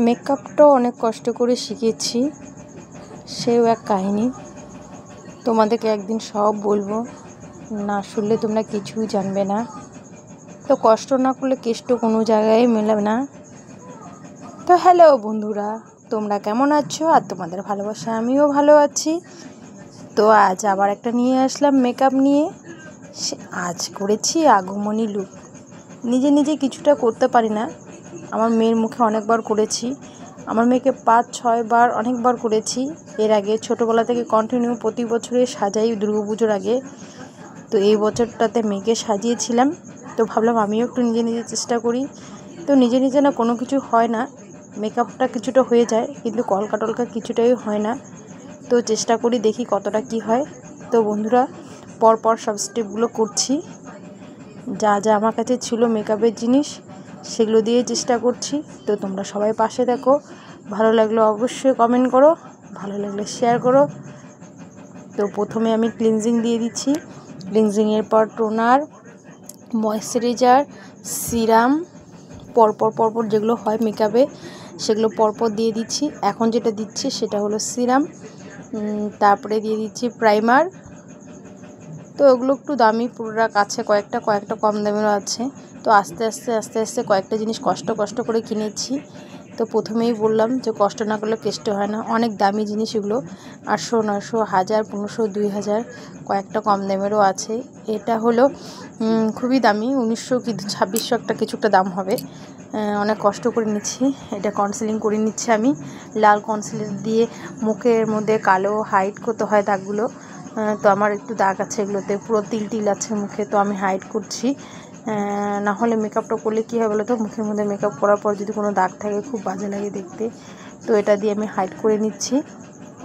মেকআপটা অনেক কষ্ট করে শিখেছি, সেও এক কাহিনী। তোমাদেরকে একদিন সব বলবো, না শুনলে তোমরা কিছুই জানবে না। তো কষ্ট না করলে কেষ্ট কোনো জায়গায় মেলাবে না। তো হ্যালো বন্ধুরা, তোমরা কেমন আছো? আর তোমাদের ভালোবাসা আমিও ভালো আছি। তো আজ আবার একটা নিয়ে আসলাম মেকআপ নিয়ে। আজ করেছি আগমনী লুক। নিজে নিজে কিছুটা করতে পারি না, আমার মেয়ের মুখে অনেকবার করেছি। আমার মেয়েকে 5-6 বার অনেকবার করেছি এর আগে। ছোটোবেলা থেকে কন্টিনিউ প্রতি বছরে সাজাই দুর্গাপুজোর আগে। তো এই বছরটাতে মেয়েকে সাজিয়েছিলাম, তো ভাবলাম আমিও একটু নিজে নিজে চেষ্টা করি। তো নিজে নিজে না কোনো কিছু হয় না, মেকআপটা কিছুটা হয়ে যায় কিন্তু কলকা টলকা কিছুটাই হয় না। তো চেষ্টা করি, দেখি কতটা কি হয়। তো বন্ধুরা, পরপর সব স্টেপগুলো করছি। যা যা আমার কাছে ছিল মেকআপের জিনিস সেগুলো দিয়ে চেষ্টা করছি। তো তোমরা সবাই পাশে দেখো, ভালো লাগলে অবশ্যই কমেন্ট করো, ভালো লাগলে শেয়ার করো। তো প্রথমে আমি ক্লিনজিং দিয়ে দিচ্ছি। ক্লিনজিংয়ের পর টোনার, ময়েশ্চারাইজার, সিরাম পরপর যেগুলো হয় মেকআপে সেগুলো পরপর দিয়ে দিচ্ছি। এখন যেটা দিচ্ছি সেটা হলো সিরাম, তারপরে দিয়ে দিচ্ছি প্রাইমার। তো ওগুলো একটু দামি প্রোডাক্ট আছে, কয়েকটা কম দামেরও আছে। তো আস্তে আস্তে কয়েকটা জিনিস কষ্ট করে কিনেছি। তো প্রথমেই বললাম যে কষ্ট না করলে কেষ্ট হয় না। অনেক দামি জিনিস এগুলো, 800, 900, 1000, 1500, 2000, কয়েকটা কম দামেরও আছে। এটা হলো খুবই দামি, 1900 কি 2600 একটা কিছু একটা দাম হবে। অনেক কষ্ট করে নিচ্ছি। এটা কনসিলিং করে নিচ্ছি আমি। লাল কনসিলার দিয়ে মুখের মধ্যে কালো হাইড করতে হয় দাগগুলো। তো আমার একটু দাগ আছে এগুলোতে, পুরো তিল আছে মুখে, তো আমি হাইড করছি। না হলে মেকআপটা করলে কী হয় বলো তো, মুখের মধ্যে মেকআপ করার পর যদি কোনো দাগ থাকে খুব বাজে লাগে দেখতে। তো এটা দিয়ে আমি হাইড করে নিচ্ছি।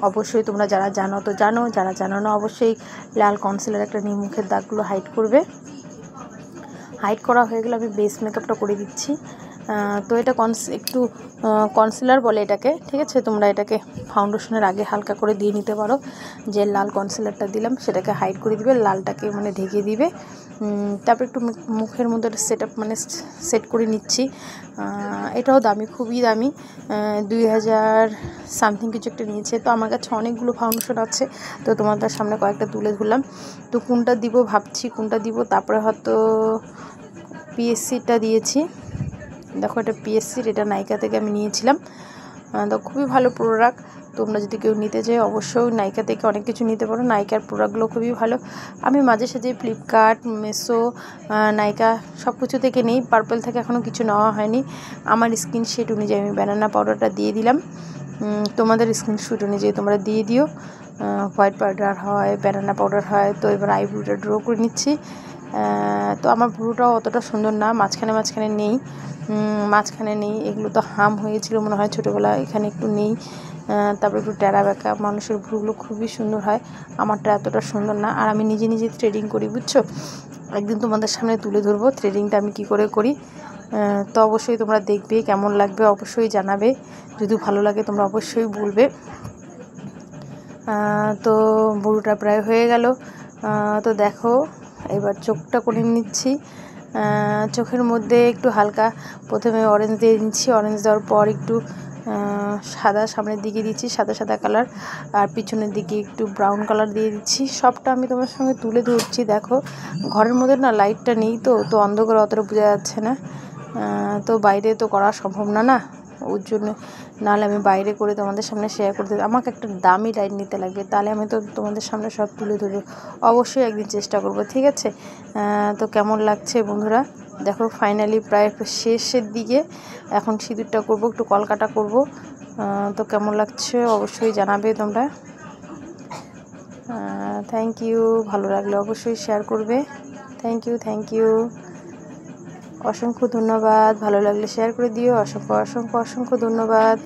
অবশ্যই তোমরা যারা জানো তো জানো, যারা জানো না অবশ্যই লাল কনসিলার একটা নিয়ে মুখের দাগগুলো হাইড করবে। হাইড করা হয়ে গেলে আমি বেস মেকআপটা করে দিচ্ছি। তো এটা একটু কনসিলার বলে এটাকে, ঠিক আছে? তোমরা এটাকে ফাউন্ডেশনের আগে হালকা করে দিয়ে নিতে পারো। যে লাল কনসিলারটা দিলাম সেটাকে হাইড করে দিবে, লালটাকে মানে ঢেকে দিবে। তারপর একটু মুখের মধ্যে সেট করে নিচ্ছি। এটাও দামি, খুবই দামি, 2000 সামথিং কিছু একটা নিয়েছে। তো আমার কাছে অনেকগুলো ফাউন্ডেশন আছে, তো তোমাদের সামনে কয়েকটা তুলে ধরলাম। তো কোনটা দিব ভাবছি, কোনটা দিব। তারপরে হয়তো পিএসসিটা দিয়েছি। দেখো এটা পিএসসির, এটা নাইকা থেকে আমি নিয়েছিলাম। তো খুবই ভালো প্রোডাক্ট। তোমরা যদি কেউ নিতে চাই অবশ্যই নাইকা থেকে অনেক কিছু নিতে পারো। নাইকার প্রোডাক্টগুলো খুবই ভালো। আমি মাঝে সাঝে ফ্লিপকার্ট, মিশো, নাইকা সব কিছু থেকে নেই। পার্পল থেকে এখনও কিছু নেওয়া হয়নি। আমার স্কিনশেড অনুযায়ী আমি ব্যানানা পাউডারটা দিয়ে দিলাম। তোমাদের স্কিনশেড অনুযায়ী তোমরা দিয়ে দিও। হোয়াইট পাউডার হয়, ব্যানানা পাউডার হয়। তো এবার আইব্রোটা ড্র করে নিচ্ছি। তো আমার ভ্রুটাও অতটা সুন্দর না, মাঝখানে নেই। এগুলো তো হাম হয়েছিল মনে হয় ছোটোবেলায়, এখানে একটু নেই। তারপর একটু টেরা বেঁকা, মানুষের ভ্রুগুলো খুবই সুন্দর হয়, আমারটা এতটা সুন্দর না। আর আমি নিজে নিজে থ্রেডিং করি, বুঝছো? একদিন তোমাদের সামনে তুলে ধরবো থ্রেডিংটা আমি কী করে করি। তো অবশ্যই তোমরা দেখবে, কেমন লাগবে অবশ্যই জানাবে। যদি ভালো লাগে তোমরা অবশ্যই বলবে। তো ভ্রুটা প্রায় হয়ে গেল। তো দেখো এবার চোখটা করে নিচ্ছি। চোখের মধ্যে একটু হালকা প্রথমে অরেঞ্জ দিয়ে দিচ্ছি। অরেঞ্জ দেওয়ার পর একটু সাদা সামনের দিকে দিচ্ছি, সাদা কালার। আর পিছনের দিকে একটু ব্রাউন কালার দিয়ে দিচ্ছি। সবটা আমি তোমার সঙ্গে তুলে ধরছি। দেখো ঘরের মধ্যে না লাইটটা নেই, তো অন্ধকারে অতটা বোঝা যাচ্ছে না। তো বাইরে তো করা সম্ভব না, ওর জন্য। নাহলে আমি বাইরে করে তোমাদের সামনে শেয়ার করতে, আমাকে একটা দামি লাইট নিতে লাগবে, তাহলে আমি তো তোমাদের সামনে সব তুলে ধরবো। অবশ্যই একদিন চেষ্টা করব, ঠিক আছে? তো কেমন লাগছে বন্ধুরা? দেখো ফাইনালি প্রায় একটু শেষের দিকে, এখন সিঁদুরটা করব, একটু কলকাটা করব। তো কেমন লাগছে অবশ্যই জানাবে তোমরা। থ্যাংক ইউ, ভালো লাগলে অবশ্যই শেয়ার করবে। থ্যাংক ইউ, অসংখ্য ধন্যবাদ। ভালো লাগলে শেয়ার করে দিও। অসংখ্য ধন্যবাদ।